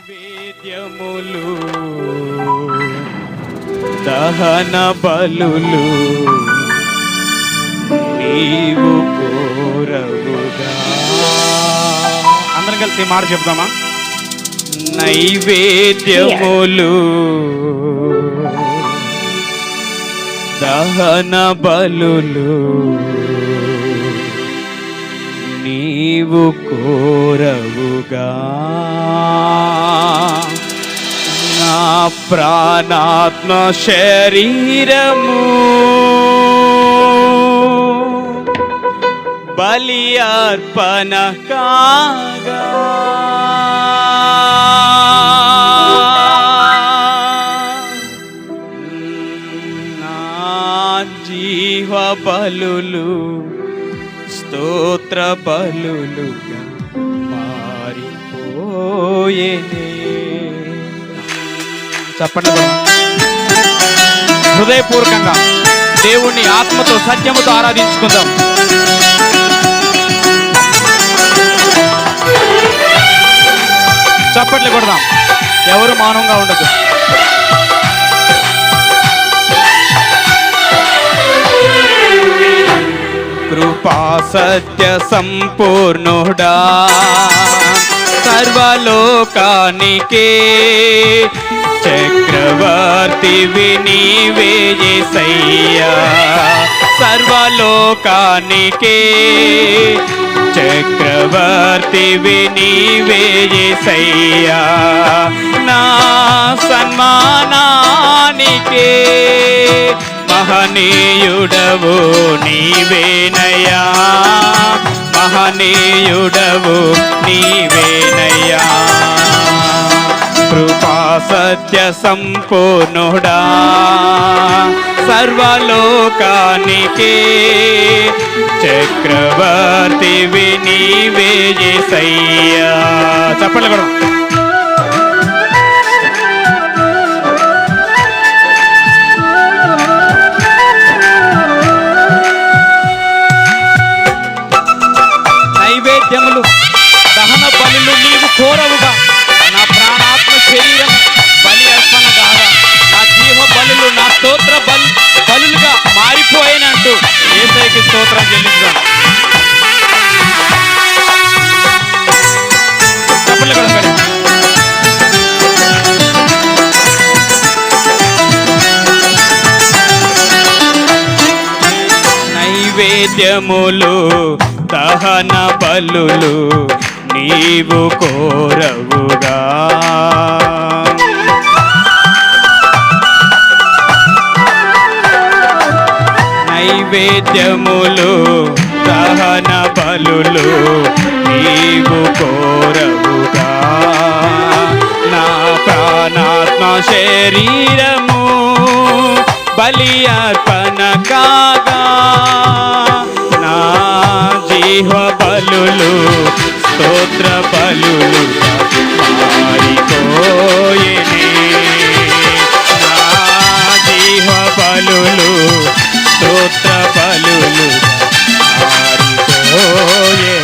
నైవేద్యములు దహన బలులు నీవు కోరవుగా. అందరం కలిసి మాట చెప్తామా? నైవేద్యములు దహన బలులు నీవు కోరవుగా. నా ప్రాణాత్మ శరీరము బలి అర్పణ కాగా. నా జీవ బలులు స్తోత్ర బలులుగా మారిపోయేనే. చెప్పండి. హృదయపూర్వకంగా దేవుణ్ణి ఆత్మతో సత్యముతో ఆరాధించుకుందాం. చప్పట్లు కొడదాం. ఎవరు మౌనంగా ఉండదు. కృపా సత్య సంపూర్ణుడా సర్వలోకానికే చక్రవర్తివి నీవే యేసయ్యా. సర్వలోకానికే చక్రవర్తివి నీవే యేసయ్యా. నా సన్మానానికే మహనీయుడవు నీవేనయ్యా. మహనీయుడవు నీవేనయ్యా. కృపా సత్య సంపూర్ణుడా సర్వలోకానికే చక్రవర్తివి నీవే యేసయ్యా. చప్పట్లు కొడదాం. నైవేద్యములు దహన బలులు నీవు కోరవుగా. నా ప్రాణాత్మ శరీరం బలి అర్పణ కాగా. నా జీవ బలులు నా స్తోత్ర బలులుగా మారిపోయినంటూ యేసయ్యకి స్తోత్రం చెల్లిద్దాం. చప్పట్లు కొడదాం. నైవేద్యములు దహన బలులు నీవు కోరవుగా. నైవేద్యములు దహన బలులు నీవు కోరవుగా. నా ప్రాణాత్మ శరీరము బలి అర్పణ కాగా. నా జీవ బలులు స్తోత్ర బలులు మారిపోయేనే. నా జీవ బలులు స్తోత్ర బలులు మారిపోయేనే.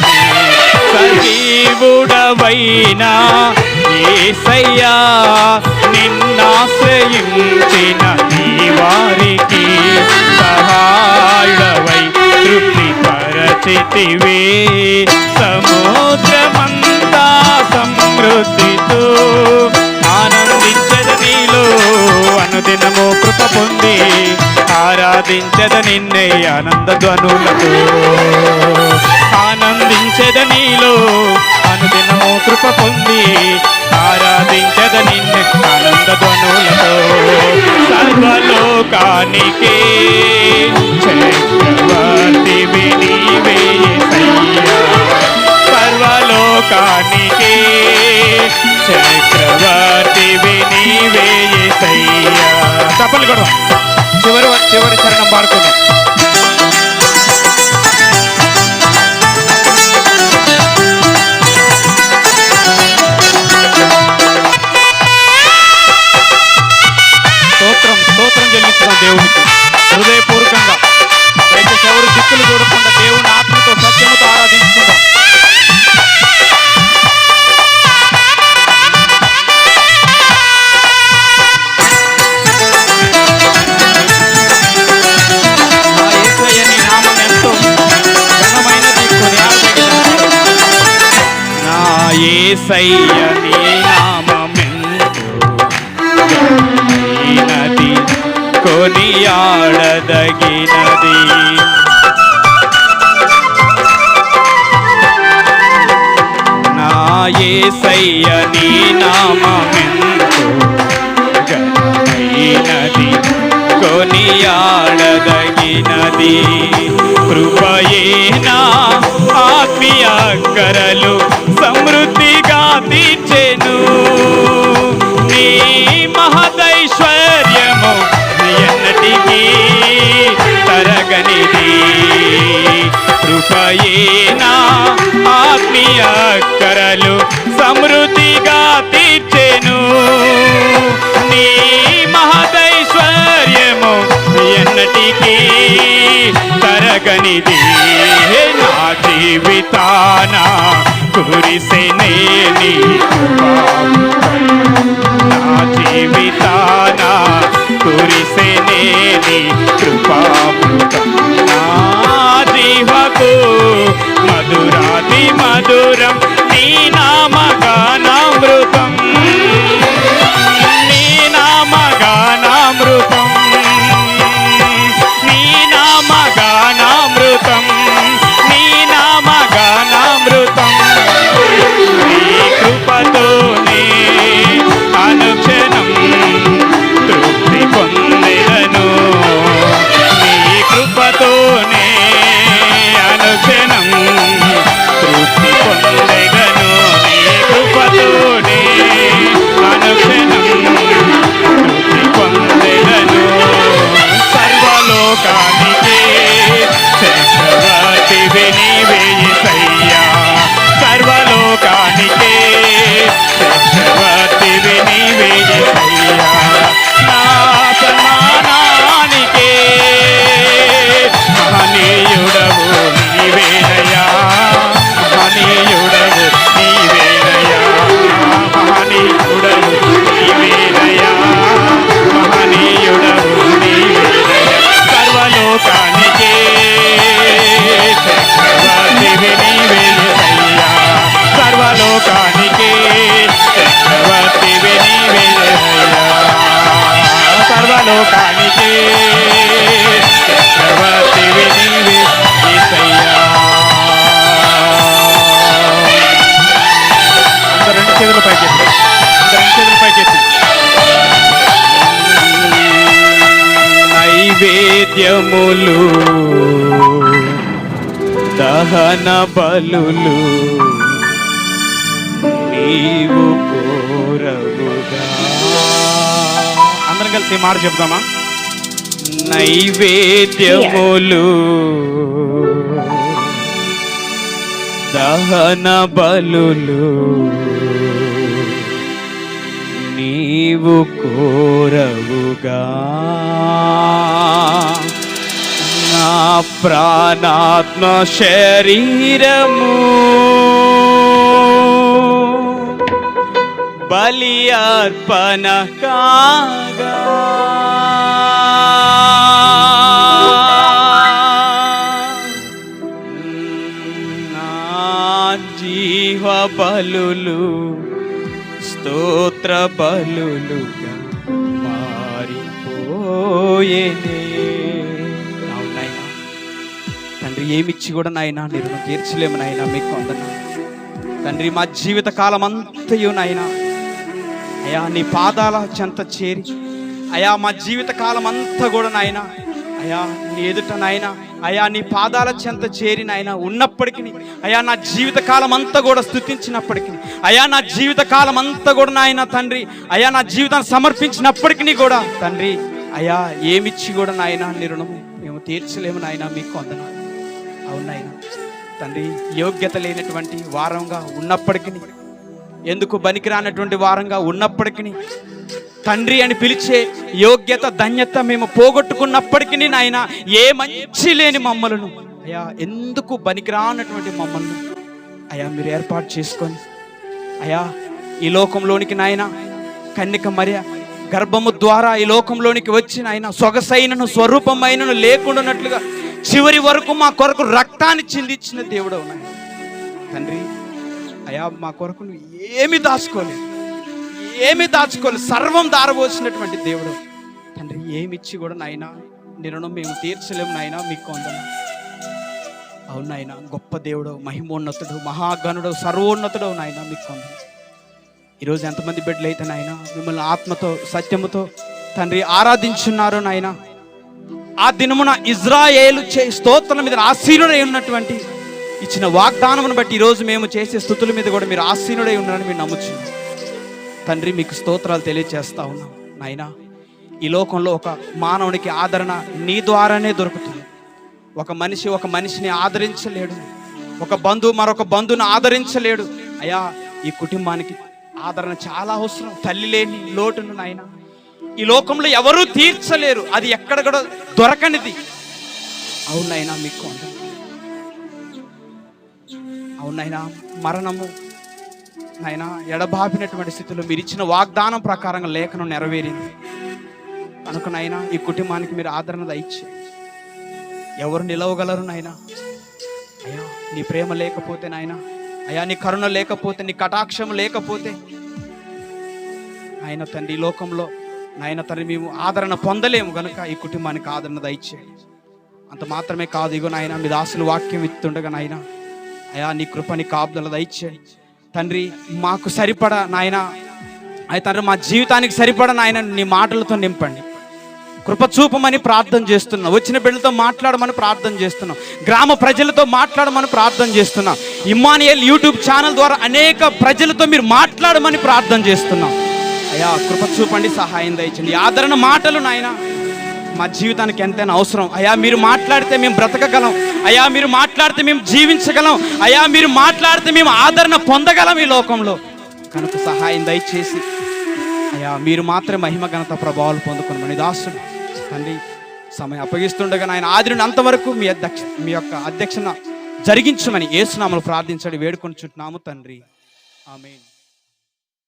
సజీవుడవైనా యేసయ్యా నిన్నాశ్రయించిన నీ వారికి సహాయుడవై తృప్తి పరచితివే. సముద్రమంతా సమృద్ధితో ఆనందించద నీలో అనుదినము కృప పొంది ఆరాధించద నిన్నే ఆనంద ధ్వనులతో. ఆనందించద నీలో అనుదినము కృప పొంది ఆరాధించద నిన్నే ఆనంద ధ్వనులతో. సర్వలోకానికే చక్రవర్తివి నీవే యేసయ్యా. సర్వలోకానికే చక్రవర్తివి నీవే యేసయ్యా. చప్పట్లు కొడదాం. చివరి చరణం పాడుకుందాం. స్తోత్రం చెల్లిస్తున్నాం దేవునికి హృదయపూర్వకంగా. దయచేసి ఎవరు దిక్కులు చూడకుండా దేవుని ఆత్మతో సత్యముతో ఆరాధించుకుందాం. యేసయ్య నీ నామమెంతో ఘనమైనది, కొనియాడదగినది. నా యేసయ్య నీ నామమెంతో ఘనమైనది, కొనియాడదగినది. కృపయేనా ఆత్మీయ కరలు సమృద్ధిగా తీర్చెను, నీ మహదైశ్వర్యము ఎన్నటికీ తరగనిది. కృపయేనా ఆత్మీయ కరలు సమృద్ధిగా తీర్చెను, నీ మహదైశ్వర్యము ఎన్నటికీ తరగనిది. నా జీవితాన కురిసెనే నీ కృపా, నా జీవితాన కురిసెనే నీ కృపామృతం. నా జీవకు మధురాతి మధురం నీ నామగానామృతం, నీ నామగానామృతం, నీ నామగానామృతం, నీ నామగానామృతం. నీ కృపతోనే అనుక్షణం తృప్తి పొందెదను, నీ కృపతోనే అనుక్షణం తృప్తి పొందెదను, నీ కృపతోనే అనుక్షణం తృప్తి పొందెదను. సర్వలోకానికే చక్రవర్తివి నీవే యేసయ్యా, సర్వలోకానికే చక్రవర్తివి నీవే యేసయ్యా. నా సన్మానానికే మహనీయుడవు నీవేనయ్యా, మహనీయుడవు నీవేనయ్యా, మహనీయుడవు నీవేనయ్యా, మహనీయుడవు నీవేనయ్యా. సర్వలోకానికే చక్రవర్తివి నీవే యేసయ్యా, సర్వలోకానికే చక్రవర్తివి నీవే యేసయ్యా, సర్వలోకానికే చక్రవర్తివి నీవే యేసయ్యా. అందరూ రెండు చేతుల పైకెత్తి, అందరూ రెండు చేతుల పైకెత్తి. నైవేద్యములు దహన బలులు నీవు కోరవుగా. అందరం కలిసి మాట చెప్దామా? నైవేద్యములు దహన బలులు నీవు కోరవుగా. నా ప్రాణాత్మ శరీరము బలి అర్పణ కాగా, నా జీవ బలులు స్తోత్ర బలులుగా మారిపోయేనే. అవునాయనా తండ్రి, ఏమిచ్చి కూడా నాయనా నేను తీర్చలేము నాయనా, మీకు వందనాలు తండ్రి. మా జీవిత కాలం అంతయు నాయనా అయా నీ పాదాల చెంత చేరి అయా మా జీవిత కాలం అంతా కూడా నాయనా అయా నీ ఎదుట నాయనా అయా నీ పాదాల చెంత చేరి నాయనా ఉన్నప్పటికీ అయా నా జీవిత కాలం అంతా కూడా స్తుతించినప్పటికీ అయా నా జీవిత కాలం అంతా కూడా నాయన తండ్రి అయా నా జీవితాన్ని సమర్పించినప్పటికీ కూడా తండ్రి అయా ఏమిచ్చి కూడా నాయనా నీ రుణము మేము తీర్చలేము నాయనా, మీకు వందనాలు. అవునాయన తండ్రి, యోగ్యత లేనటువంటి వారంగా ఉన్నప్పటికీ, ఎందుకు బనికిరానటువంటి వారంగా ఉన్నప్పటికీ తండ్రి అని పిలిచే యోగ్యత ధన్యత మేము పోగొట్టుకున్నప్పటికీ నాయన ఏ మంచి లేని మమ్మలను అయా ఎందుకు బనికిరానటువంటి మమ్మల్ని అయా మీరు ఏర్పాటు చేసుకొని అయా ఈ లోకంలోనికి నాయన కన్యక మరియ గర్భము ద్వారా ఈ లోకంలోనికి వచ్చి నాయన సొగసైనను స్వరూపమైనను లేకుండానట్లుగా చివరి వరకు మా కొరకు రక్తాన్ని చిందించిన దేవుడు నాయన తండ్రి. అయా మా కొరకు నువ్వు ఏమి దాచుకోలేదు, సర్వం దారబోసినటువంటి దేవుడు తండ్రి. ఏమిచ్చి కూడా నాయన నీ రుణం మేము తీర్చలేము నాయన, మీకు వందనాలు. అవును నాయన, గొప్ప దేవుడు, మహిమోన్నతుడు, మహాగణుడు, సర్వోన్నతుడు నాయన, మీకు వందనాలు. ఈరోజు ఎంతమంది బిడ్డలు అయితే నాయన మిమ్మల్ని ఆత్మతో సత్యముతో తండ్రి ఆరాధించున్నారు నాయన, ఆ దినమున ఇజ్రాయేలు స్తోత్రం మీద ఆసీనుడై ఉన్నటువంటి ఇచ్చిన వాగ్దానమును బట్టి ఈరోజు మేము చేసే స్తుతుల మీద కూడా మీరు ఆసీనుడై ఉన్నారని మీరు నమ్ముచున్నాం తండ్రి. మీకు స్తోత్రాలు తెలియజేస్తా ఉన్నాం నాయన. ఈ లోకంలో ఒక మానవునికి ఆదరణ నీ ద్వారానే దొరుకుతుంది. ఒక మనిషి ఒక మనిషిని ఆదరించలేడు, ఒక బంధువు మరొక బంధువుని ఆదరించలేడు. అయ్యా ఈ కుటుంబానికి ఆదరణ చాలా అవసరం. తల్లి లేని లోటును నాయన ఈ లోకంలో ఎవరూ తీర్చలేరు, అది ఎక్కడ కూడా దొరకనిది. అవునైనా మీకు అవునైనా మరణము నాయనా ఎడబాపినటువంటి స్థితిలో మీరు ఇచ్చిన వాగ్దానం ప్రకారంగా లేఖనం నెరవేరింది కనుక నాయనా ఈ కుటుంబానికి మీరు ఆదరణ దయచి ఎవరు నిలవగలరు నాయనా? అయ్యా నీ ప్రేమ లేకపోతే నాయనా, అయ్యా నీ కరుణ లేకపోతే, నీ కటాక్షం లేకపోతే ఆయన తండ్రి ఈ లోకంలో నాయన తండ్రి మేము ఆదరణ పొందలేము. కనుక ఈ కుటుంబానికి ఆదరణ దయచేయండి. అంత మాత్రమే కాదు, ఇగో నాయన మీ దాసులు వాక్యం ఇస్తుండగా నాయన అయా నీ కృపని కాపుదల దయచేయండి తండ్రి. మాకు సరిపడా నాయన అయ్యా తండ్రి మా జీవితానికి సరిపడా నాయన నీ మాటలతో నింపండి. కృప చూపమని ప్రార్థన చేస్తున్నాం. వచ్చిన బిడ్డలతో మాట్లాడమని ప్రార్థన చేస్తున్నాం. గ్రామ ప్రజలతో మాట్లాడమని ప్రార్థన చేస్తున్నాం. ఇమ్మానుయేల్ యూట్యూబ్ ఛానల్ ద్వారా అనేక ప్రజలతో మీరు మాట్లాడమని ప్రార్థన చేస్తున్నాం. అయ్యా కృప చూపండి, సహాయం దయచండి. ఆదరణ మాటలు నాయన మా జీవితానికి ఎంతైనా అవసరం. అయ్యా మీరు మాట్లాడితే మేము బ్రతకగలం, అయ్యా మీరు మాట్లాడితే మేము జీవించగలం, అయ్యా మీరు మాట్లాడితే మేము ఆదరణ పొందగలం ఈ లోకంలో. కనుక సహాయం దయచేసి అయ్యా మీరు మాత్రమే మహిమ ఘనత ప్రభావాలు పొందుకున్నామని దాసుడు తండ్రి సమయం అప్పగిస్తుండగా నాయన ఆది నుండి అంతవరకు మీ యొక్క అధ్యక్షన జరిగించమని యేసు నామములో ప్రార్థించండి వేడుకొని చుట్టున్నాము తండ్రి. ఆమేన్.